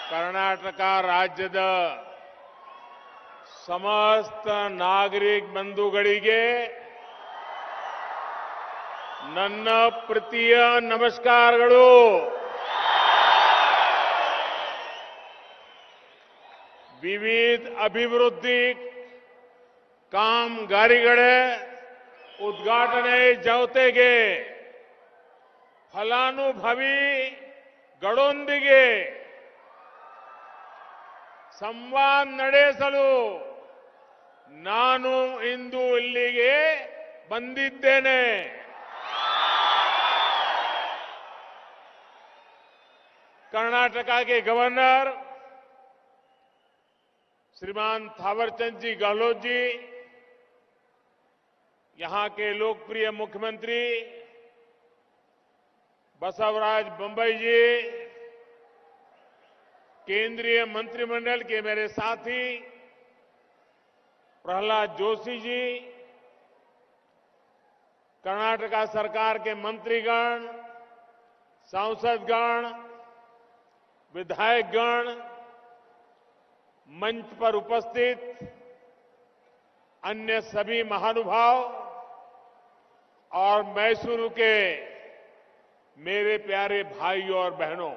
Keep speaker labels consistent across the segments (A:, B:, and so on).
A: ಕರ್ನಾಟಕ ರಾಜ್ಯದ ಸಮಸ್ತ ನಾಗರಿಕ ಬಂಧುಗಳಿಗೆ ನನ್ನ ಪ್ರೀತಿಯ ನಮಸ್ಕಾರಗಳು. ವಿವಿಧ ಅಭಿವೃದ್ಧಿ ಕಾಮಗಾರಿಗಳ ಉದ್ಘಾಟನೆ ಜೊತೆಗೆ ಫಲಾನುಭವಿಗಳೊಂದಿಗೆ ಸಂವಾದ ನಡೆಸಲು ನಾನು ಇಂದು ಇಲ್ಲಿಗೆ ಬಂದಿದ್ದೇನೆ. कर्नाटका के गवर्नर श्रीमान थावरचंद जी गहलोत जी, यहां के लोकप्रिय मुख्यमंत्री बसवराज बम्बई जी, केंद्रीय मंत्रिमंडल के मेरे साथी प्रहलाद जोशी जी, कर्नाटका सरकार के मंत्रीगण, सांसदगण, विधायकगण, मंच पर उपस्थित अन्य सभी महानुभाव और मैसूरू के मेरे प्यारे भाइयों और बहनों,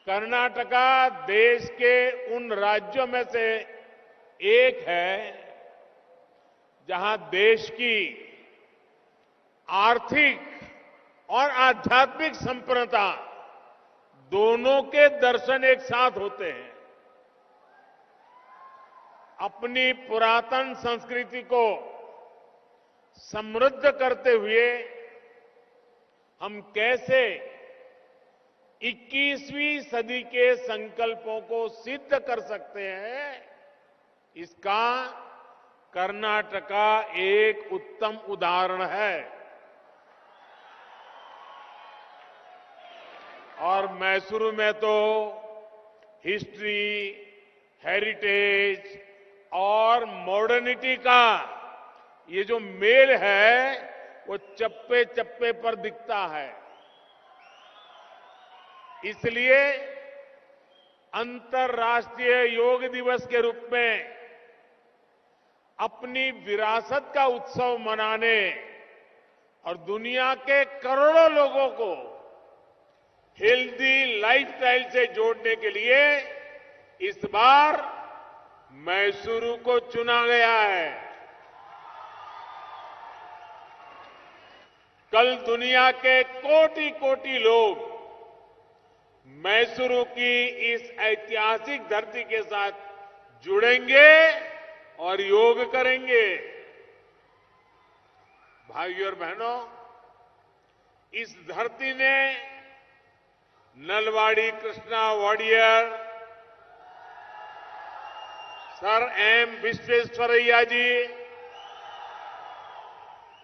A: कर्नाटका देश के उन राज्यों में से एक है जहां देश की आर्थिक और आध्यात्मिक संपन्नता दोनों के दर्शन एक साथ होते हैं. अपनी पुरातन संस्कृति को समृद्ध करते हुए हम कैसे 21वीं सदी के संकल्पों को सिद्ध कर सकते हैं, इसका कर्नाटका एक उत्तम उदाहरण है. और मैसूरू में तो हिस्ट्री, हेरिटेज और मॉडर्निटी का ये जो मेल है वो चप्पे चप्पे पर दिखता है. इसलिए अंतर्राष्ट्रीय योग दिवस के रूप में अपनी विरासत का उत्सव मनाने और दुनिया के करोड़ों लोगों को हेल्दी लाइफस्टाइल से जोड़ने के लिए इस बार मैसूरू को चुना गया है. कल दुनिया के कोटि कोटि लोग मैसूरू की इस ऐतिहासिक धरती के साथ जुड़ेंगे और योग करेंगे. भाइयों और बहनों, इस धरती ने नलवाड़ी कृष्णा वाडियर, सर एम विश्वेश्वरैया जी,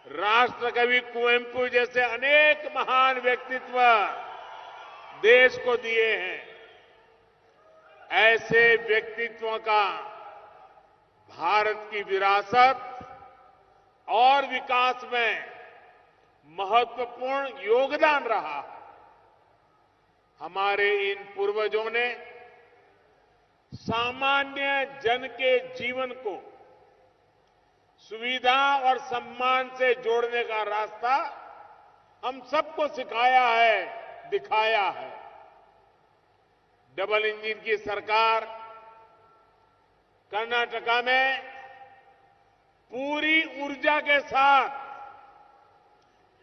A: राष्ट्रकवि कुवेंपु जैसे अनेक महान व्यक्तित्व देश को दिए हैं. ऐसे व्यक्तित्वों का भारत की विरासत और विकास में महत्वपूर्ण योगदान रहा है. हमारे इन पूर्वजों ने सामान्य जन के जीवन को सुविधा और सम्मान से जोड़ने का रास्ता हम सबको सिखाया है, दिखाया है. डबल इंजन की सरकार कर्नाटका में पूरी ऊर्जा के साथ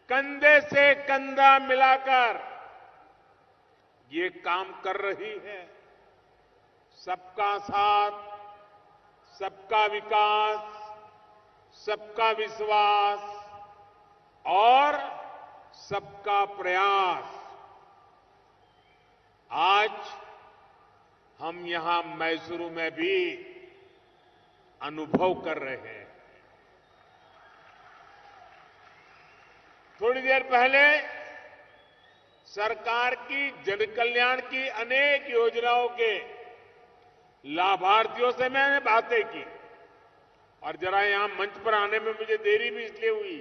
A: कंधे से कंधा मिलाकर ये काम कर रही है. सबका साथ, सबका विकास, सबका विश्वास और सबका प्रयास. आज हम यहां मैसूरू में भी अनुभव कर रहे हैं. थोड़ी देर पहले सरकार की जन कल्याण की अनेक योजनाओं के लाभार्थियों से मैंने बातें की और जरा यहां मंच पर आने में मुझे देरी भी इसलिए हुई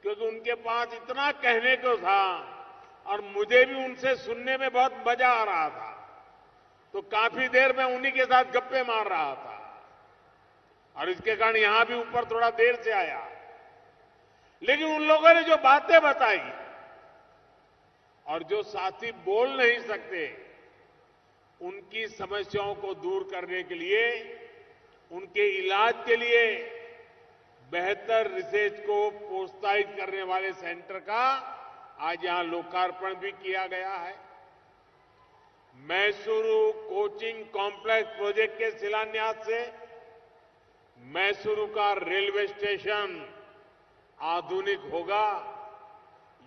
A: क्योंकि उनके पास इतना कहने को था और मुझे भी उनसे सुनने में बहुत मजा आ रहा था। तो काफी देर मैं उन्हीं के साथ गप्पे मार रहा था और इसके कारण यहां भी ऊपर थोड़ा देर से आया। लेकिन उन लोगों ने जो बातें बताई और जो साथी बोल नहीं सकते, उनकी समस्याओं को दूर करने के लिए, उनके इलाज के लिए बेहतर रिसर्च को प्रोत्साहित करने वाले सेंटर का आज यहां लोकार्पण भी किया गया है। मैसूरू कोचिंग कॉम्प्लेक्स प्रोजेक्ट के शिलान्यास से मैसूरू का रेलवे स्टेशन आधुनिक होगा,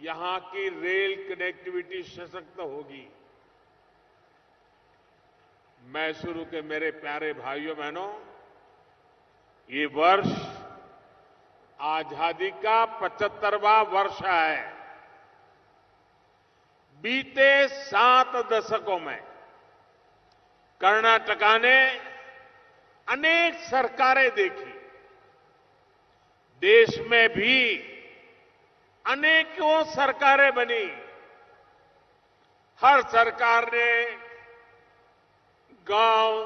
A: यहां की रेल कनेक्टिविटी सशक्त होगी। मैसूरू के मेरे प्यारे भाइयों बहनों, ये वर्ष आजादी का 75वां वर्ष है। बीते 7 दशकों में कर्नाटका ने अनेक सरकारें देखी। देश में भी अनेकों सरकारें बनी। हर सरकार ने गांव,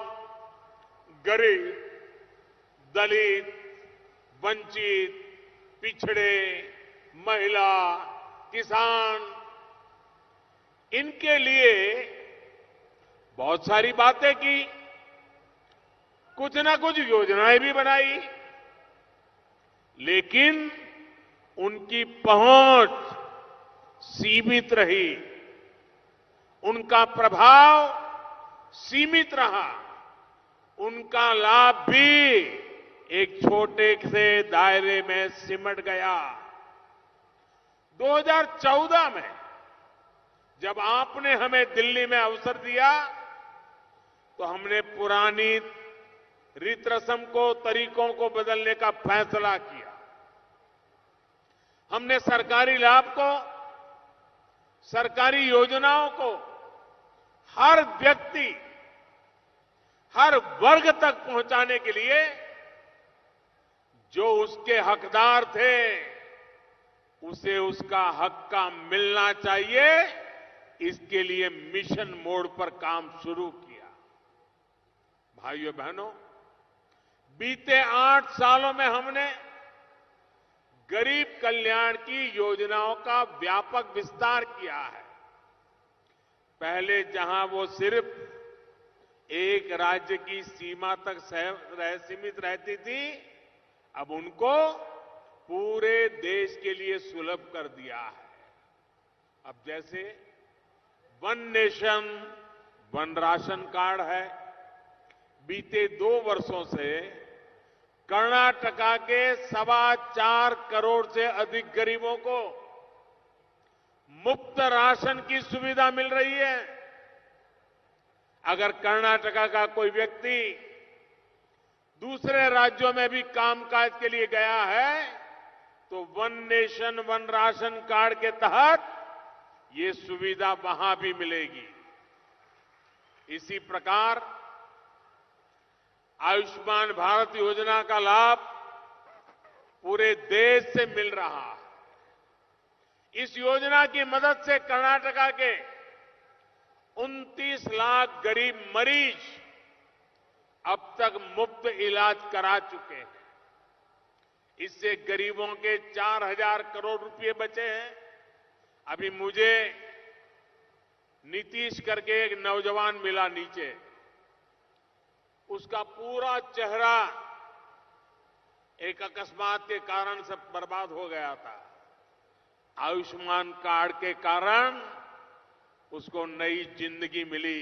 A: गरीब, दलित, वंचित, पिछड़े, महिला, किसान, इनके लिए बहुत सारी बातें की, कुछ ना कुछ योजनाएं भी बनाई, लेकिन उनकी पहुंच सीमित रही, उनका प्रभाव सीमित रहा, उनका लाभ भी एक छोटे से दायरे में सिमट गया। 2014 में जब आपने हमें दिल्ली में अवसर दिया, तो हमने पुरानी रीत रस्म को, तरीकों को बदलने का फैसला किया। हमने सरकारी लाभ को, सरकारी योजनाओं को हर व्यक्ति, हर वर्ग तक पहुंचाने के लिए जो उसके हकदार थे, उसे उसका हक का मिलना चाहिए, इसके लिए मिशन मोड पर काम शुरू किया। भाइयों बहनों, बीते 8 सालों में हमने गरीब कल्याण की योजनाओं का व्यापक विस्तार किया है। पहले जहां वो सिर्फ एक राज्य की सीमा तक सीमित रहती थी, अब उनको पूरे देश के लिए सुलभ कर दिया है। अब जैसे one nation one ration card है। बीते 2 वर्षों से कर्नाटका के 4.25 करोड़ से अधिक गरीबों को मुफ्त राशन की सुविधा मिल रही है। अगर कर्नाटका का कोई व्यक्ति दूसरे राज्यों में भी कामकाज के लिए गया है, तो one nation one ration card के तहत ये सुविधा वहां भी मिलेगी। इसी प्रकार आयुष्मान भारत योजना का लाभ पूरे देश से मिल रहा है। इस योजना की मदद से कर्नाटका के 29 लाख गरीब मरीज अब तक मुफ्त इलाज करा चुके हैं। इससे गरीबों के 4,000 करोड़ रुपए बचे हैं। अभी मुझे नीतीश करके एक नौजवान मिला नीचे, उसका पूरा चेहरा एक अकस्मात के कारण से बर्बाद हो गया था। आयुष्मान कार्ड के कारण उसको नई जिंदगी मिली।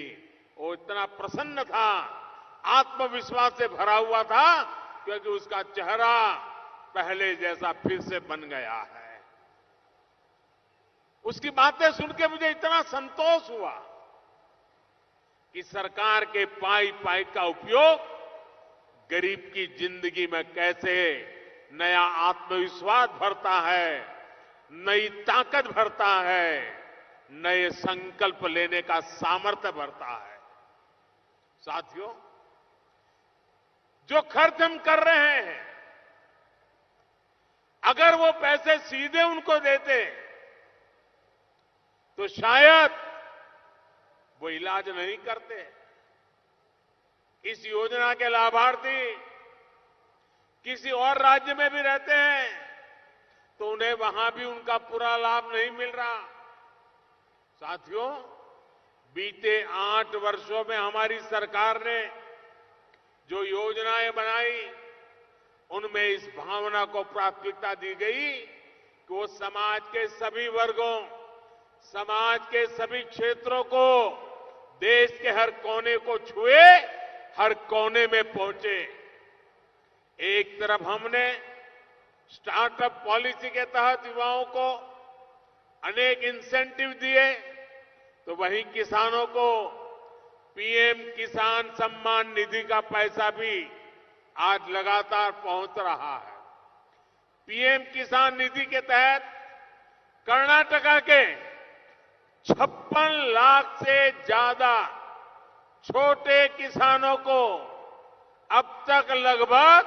A: वो इतना प्रसन्न था, आत्मविश्वास से भरा हुआ था, क्योंकि उसका चेहरा पहले जैसा फिर से बन गया है। उसकी बातें सुन के मुझे इतना संतोष हुआ कि सरकार के पाई का उपयोग गरीब की जिंदगी में कैसे नया आत्मविश्वास भरता है, नई ताकत भरता है, नए संकल्प लेने का सामर्थ्य भरता है। साथियों, जो खर्च हम कर रहे हैं, अगर वो पैसे सीधे उनको देते तो तो शायद वो इलाज नहीं करते। इस योजना के लाभार्थी किसी और राज्य में भी रहते हैं तो उन्हें वहां भी उनका पूरा लाभ नहीं मिल रहा। साथियों, बीते 8 वर्षों में हमारी सरकार ने जो योजनाएं बनाई उनमें इस भावना को प्राथमिकता दी गई कि वो समाज के सभी वर्गों, समाज के सभी क्षेत्रों को, देश के हर कोने को छुए, हर कोने में पहुंचे। एक तरफ हमने स्टार्टअप पॉलिसी के तहत युवाओं को अनेक इंसेंटिव दिए, तो वहीं किसानों को पीएम किसान सम्मान निधि का पैसा भी आज लगातार पहुंच रहा है। पीएम किसान निधि के तहत कर्नाटका के 56 लाख से ज्यादा छोटे किसानों को अब तक लगभग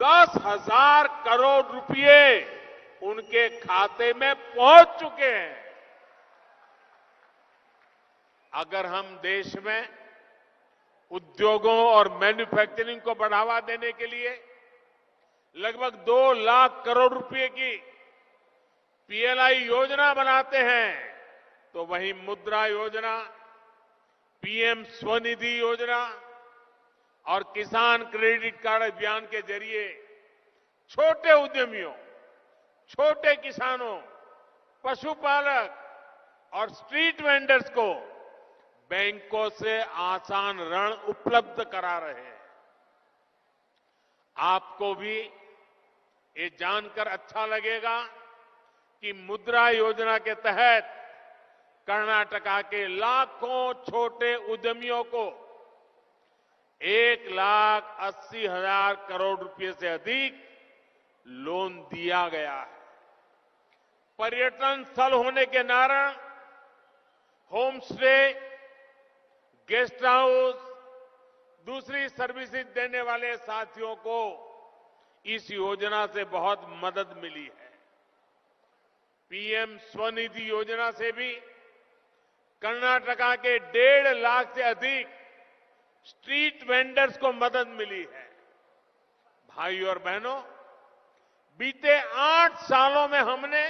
A: 10,000 करोड़ रुपए उनके खाते में पहुंच चुके हैं। अगर हम देश में उद्योगों और मैन्युफैक्चरिंग को बढ़ावा देने के लिए लगभग 2 लाख करोड़ रुपए की पीएलआई योजना बनाते हैं, तो वहीं मुद्रा योजना, पीएम स्वनिधि योजना और किसान क्रेडिट कार्ड अभियान के जरिए छोटे उद्यमियों, छोटे किसानों, पशुपालक और स्ट्रीट वेंडर्स को बैंकों से आसान ऋण उपलब्ध करा रहे हैं। आपको भी ये जानकर अच्छा लगेगा कि मुद्रा योजना के तहत कर्नाटका के लाखों छोटे उद्यमियों को 1,80,000 करोड़ रुपए से अधिक लोन दिया गया है। पर्यटन स्थल होने के कारण होम स्टे, गेस्ट हाउस, दूसरी सर्विसेज देने वाले साथियों को इस योजना से बहुत मदद मिली है। पीएम स्वनिधि योजना से भी कर्नाटका के 1.5 लाख से अधिक स्ट्रीट वेंडर्स को मदद मिली है। भाइयों और बहनों, बीते 8 सालों में हमने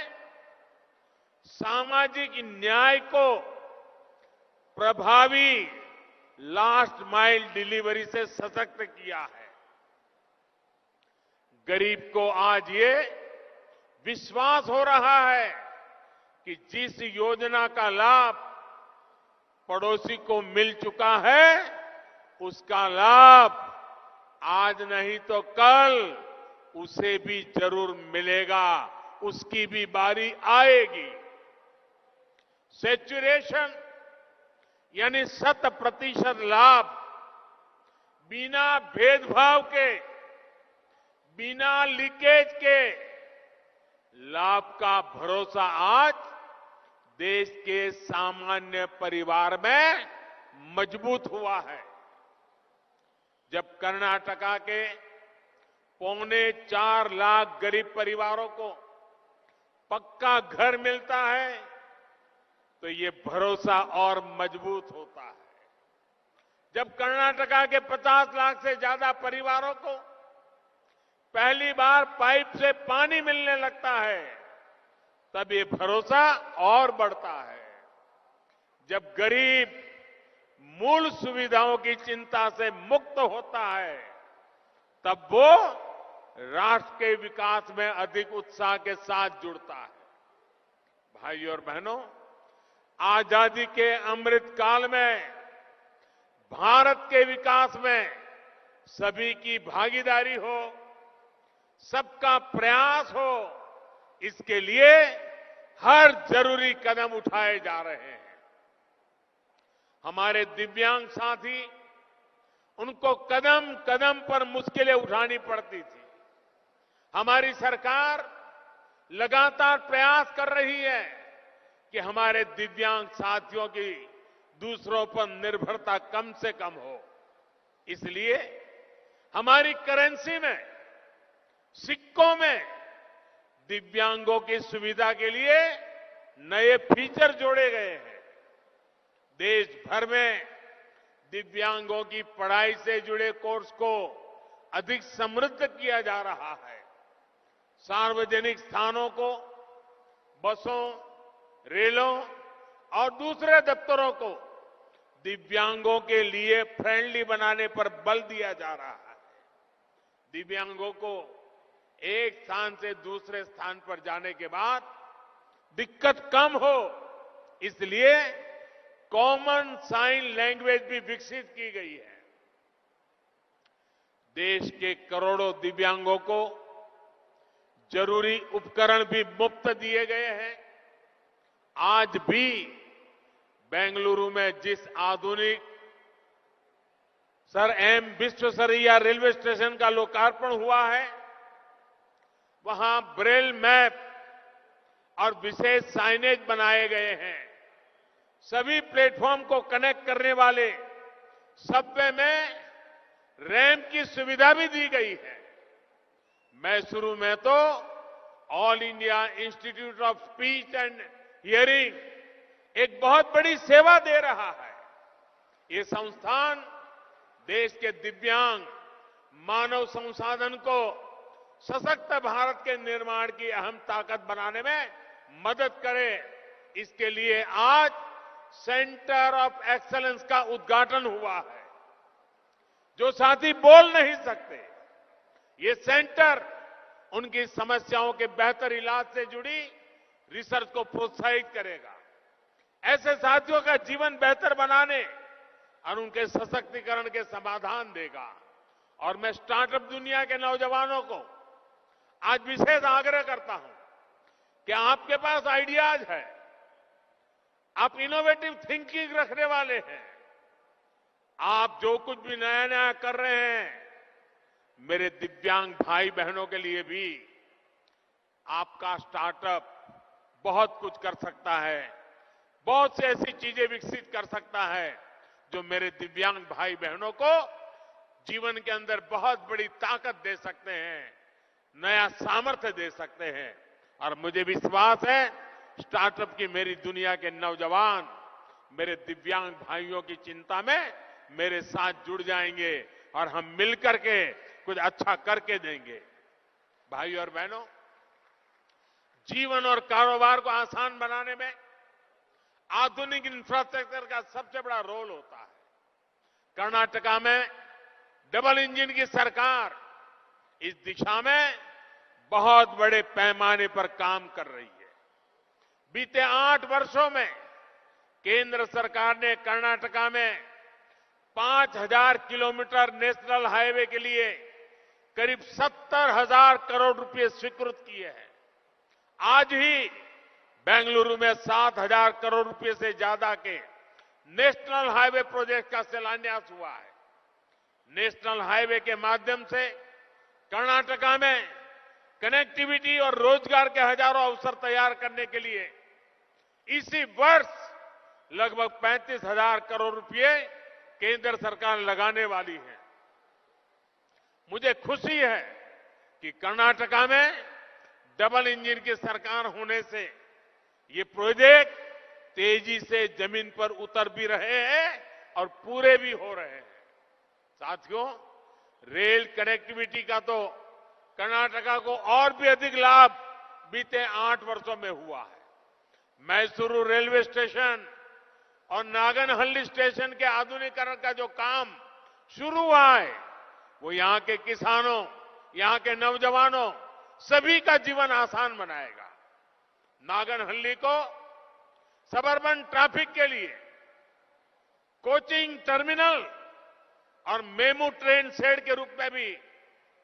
A: सामाजिक न्याय को प्रभावी लास्ट माइल डिलीवरी से सशक्त किया है। गरीब को आज ये विश्वास हो रहा है कि जिस योजना का लाभ पड़ोसी को मिल चुका है, उसका लाभ आज नहीं तो कल उसे भी जरूर मिलेगा, उसकी भी बारी आएगी। सैचुरेशन यानी 100% लाभ, बिना भेदभाव के, बिना लीकेज के लाभ का भरोसा आज देश के सामान्य परिवार में मजबूत हुआ है। जब कर्नाटका के 4.25 लाख गरीब परिवारों को पक्का घर मिलता है तो ये भरोसा और मजबूत होता है। जब कर्नाटका के 50 लाख से ज्यादा परिवारों को पहली बार पाइप से पानी मिलने लगता है, तब ये भरोसा और बढ़ता है। जब गरीब मूल सुविधाओं की चिंता से मुक्त होता है, तब वो राष्ट्र के विकास में अधिक उत्साह के साथ जुड़ता है। भाइयों और बहनों, आजादी के अमृत काल में भारत के विकास में सभी की भागीदारी हो, सबका प्रयास हो, इसके लिए हर जरूरी कदम उठाए जा रहे हैं। हमारे दिव्यांग साथी, उनको कदम कदम पर मुश्किलें उठानी पड़ती थी। हमारी सरकार लगातार प्रयास कर रही है कि हमारे दिव्यांग साथियों की दूसरों पर निर्भरता कम से कम हो। इसलिए हमारी करेंसी में, सिक्कों में दिव्यांगों की सुविधा के लिए नए फीचर जोड़े गए हैं। देश भर में दिव्यांगों की पढ़ाई से जुड़े कोर्स को अधिक समृद्ध किया जा रहा है। सार्वजनिक स्थानों को बसों, रेलों और दूसरे दफ्तरों को दिव्यांगों के लिए फ्रेंडली बनाने पर बल दिया जा रहा है। दिव्यांगों को एक स्थान से दूसरे स्थान पर जाने के बाद दिक्कत कम हो, इसलिए कॉमन साइन लैंग्वेज भी विकसित की गई है। देश के करोड़ों दिव्यांगों को जरूरी उपकरण भी मुफ्त दिए गए हैं। आज भी बेंगलुरु में जिस आधुनिक sir M Visvesvaraya railway station का लोकार्पण हुआ है, वहां ब्रेल मैप और विशेष साइनेज बनाए गए हैं। सभी प्लेटफॉर्म को कनेक्ट करने वाले सबवे में रैंप की सुविधा भी दी गई है। मैसूरू में तो all India institute of speech and hearing एक बहुत बड़ी सेवा दे रहा है। ये संस्थान देश के दिव्यांग मानव संसाधन को सशक्त भारत के निर्माण की अहम ताकत बनाने में मदद करे, इसके लिए आज सेंटर ऑफ एक्सीलेंस का उद्घाटन हुआ है। जो साथी बोल नहीं सकते, ये सेंटर उनकी समस्याओं के बेहतर इलाज से जुड़ी रिसर्च को प्रोत्साहित करेगा। ऐसे साथियों का जीवन बेहतर बनाने और उनके सशक्तिकरण के समाधान देगा। और मैं स्टार्टअप दुनिया के नौजवानों को आज विशेष आग्रह करता हूं कि आपके पास आइडियाज है, आप इनोवेटिव थिंकिंग रखने वाले हैं, आप जो कुछ भी नया नया कर रहे हैं, मेरे दिव्यांग भाई बहनों के लिए भी आपका स्टार्टअप बहुत कुछ कर सकता है, बहुत सी ऐसी चीजें विकसित कर सकता है जो मेरे दिव्यांग भाई बहनों को जीवन के अंदर बहुत बड़ी ताकत दे सकते हैं, नया सामर्थ्य दे सकते हैं। और मुझे विश्वास है स्टार्टअप की मेरी दुनिया के नौजवान मेरे दिव्यांग भाइयों की चिंता में मेरे साथ जुड़ जाएंगे और हम मिलकर के कुछ अच्छा करके देंगे। भाइयों और बहनों, जीवन और कारोबार को आसान बनाने में आधुनिक इंफ्रास्ट्रक्चर का सबसे बड़ा रोल होता है। कर्नाटका में डबल इंजन की सरकार इस दिशा में बहुत बड़े पैमाने पर काम कर रही है। बीते 8 वर्षों में केंद्र सरकार ने कर्नाटका में 5000 किलोमीटर नेशनल हाईवे के लिए करीब 70,000 करोड़ रुपए स्वीकृत किए हैं। आज ही बेंगलुरु में 7,000 करोड़ रुपए से ज्यादा के नेशनल हाईवे प्रोजेक्ट का शिलान्यास हुआ है। नेशनल हाईवे के माध्यम से कर्नाटका में कनेक्टिविटी और रोजगार के हजारों अवसर तैयार करने के लिए इसी वर्ष लगभग 35,000 करोड़ रुपए केंद्र सरकार लगाने वाली है। मुझे खुशी है कि कर्नाटका में डबल इंजन की सरकार होने से ये प्रोजेक्ट तेजी से जमीन पर उतर भी रहे हैं और पूरे भी हो रहे हैं। साथियों, रेल कनेक्टिविटी का तो कर्नाटका को और भी अधिक लाभ बीते 8 वर्षों में हुआ है। मैसूरू रेलवे स्टेशन और नागनहल्ली स्टेशन के आधुनिकीकरण का जो काम शुरू हुआ है, वो यहां के किसानों, यहां के नौजवानों सभी का जीवन आसान बनाएगा। नागनहल्ली को सबअर्बन ट्रैफिक के लिए कोचिंग टर्मिनल और मेमू ट्रेन शेड के रूप में भी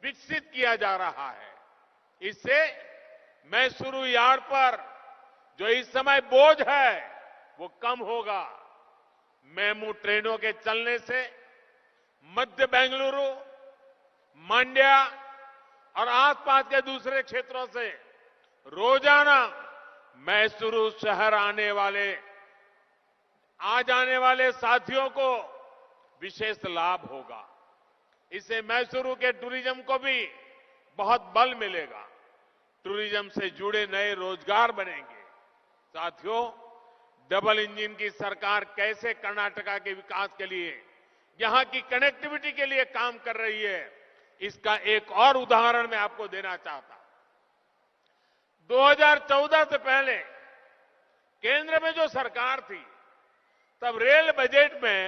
A: विकसित किया जा रहा है। इससे मैसूरू यार्ड पर जो इस समय बोझ है वो कम होगा। मेमू ट्रेनों के चलने से मध्य बेंगलुरु, मांड्या और आसपास के दूसरे क्षेत्रों से रोजाना मैसूरू शहर आ जाने वाले साथियों को विशेष लाभ होगा। इससे मैसूरू के टूरिज्म को भी बहुत बल मिलेगा। टूरिज्म से जुड़े नए रोजगार बनेंगे। साथियों, डबल इंजन की सरकार कैसे कर्नाटका के विकास के लिए, यहां की कनेक्टिविटी के लिए काम कर रही है, इसका एक और उदाहरण मैं आपको देना चाहता हूं। 2014 से पहले केंद्र में जो सरकार थी, तब रेल बजट में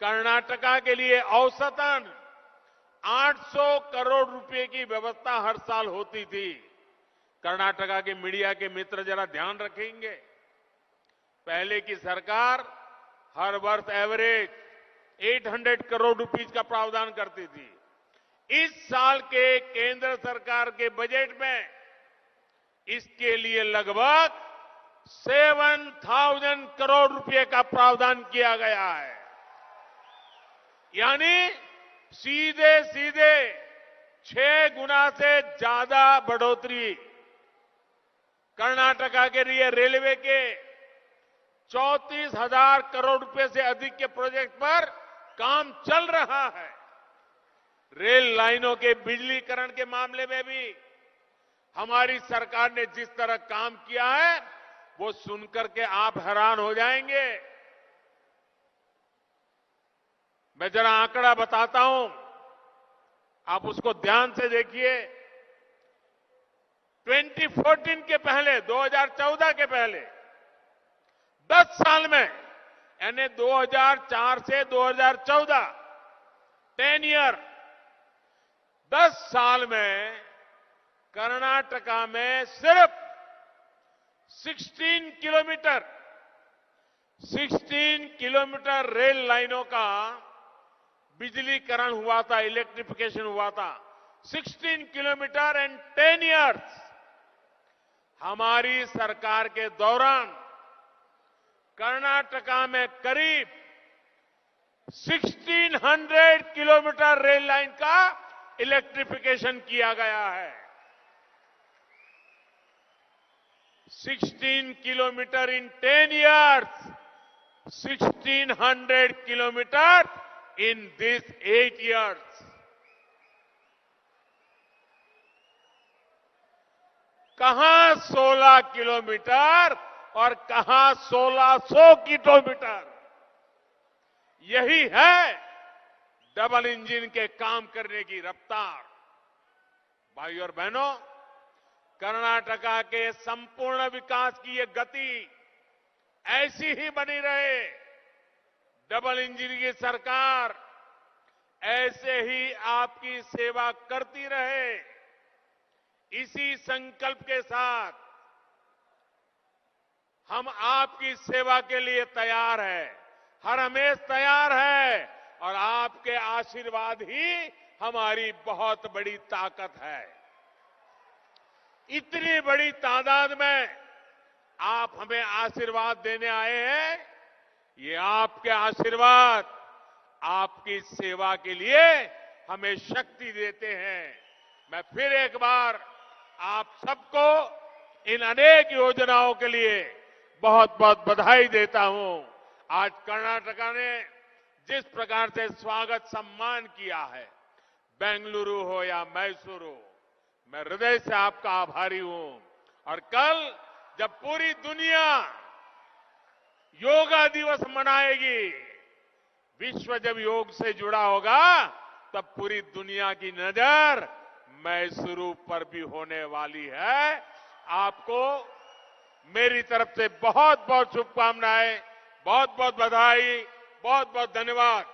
A: कर्नाटका के लिए औसतन 800 करोड़ रुपए की व्यवस्था हर साल होती थी। कर्नाटका के मीडिया के मित्र जरा ध्यान रखेंगे, पहले की सरकार हर वर्ष एवरेज 800 करोड़ रुपीस का प्रावधान करती थी। इस साल के केंद्र सरकार के बजट में इसके लिए लगभग 7,000 करोड़ रुपए का प्रावधान किया गया है। यानी सीधे सीधे 6 गुना से ज्यादा बढ़ोतरी। कर्नाटका के लिए रेलवे के 34,000 करोड़ रुपए से अधिक के प्रोजेक्ट पर काम चल रहा है। रेल लाइनों के बिजलीकरण के मामले में भी हमारी सरकार ने जिस तरह काम किया है, वो सुनकर के आप हैरान हो जाएंगे। मैं जरा आंकड़ा बताता हूं, आप उसको ध्यान से देखिए। 2014 के पहले, 2014 के पहले 10 साल में, यानी 2004 से 2014, 10 ईयर, 10 साल में कर्नाटका में सिर्फ 16 किलोमीटर रेल लाइनों का बिजलीकरण हुआ था, इलेक्ट्रिफिकेशन हुआ था। 16 किलोमीटर एंड 10 ईयर्स। हमारी सरकार के दौरान कर्नाटका में करीब 1600 किलोमीटर रेल लाइन का इलेक्ट्रिफिकेशन किया गया है। 16 kilometre in 10 years, 1600 kilometers in these 8 years. कहां 16 किलोमीटर और कहां 1600 किलोमीटर। यही है डबल इंजन के काम करने की रफ्तार। भाइयों और बहनों, कर्नाटका के संपूर्ण विकास की ये गति ऐसी ही बनी रहे। डबल इंजन की सरकार ऐसे ही आपकी सेवा करती रहे। इसी संकल्प के साथ हम आपकी सेवा के लिए तैयार हैं, हर हमेश तैयार है, और आपके आशीर्वाद ही हमारी बहुत बड़ी ताकत है। इतनी बड़ी तादाद में आप हमें आशीर्वाद देने आए हैं। ये आपके आशीर्वाद आपकी सेवा के लिए हमें शक्ति देते हैं। मैं फिर एक बार आप सबको इन अनेक योजनाओं के लिए बहुत बहुत बधाई देता हूं। आज कर्नाटका ने जिस प्रकार से स्वागत सम्मान किया है, बेंगलुरु हो या मैसूरू, मैं हृदय से आपका आभारी हूं। और कल जब पूरी दुनिया योगा दिवस मनाएगी, विश्व जब योग से जुड़ा होगा, तब पूरी दुनिया की नजर मैसूरू पर भी होने वाली है। आपको मेरी तरफ से बहुत बहुत शुभकामनाएं, बहुत बहुत बधाई, बहुत बहुत धन्यवाद।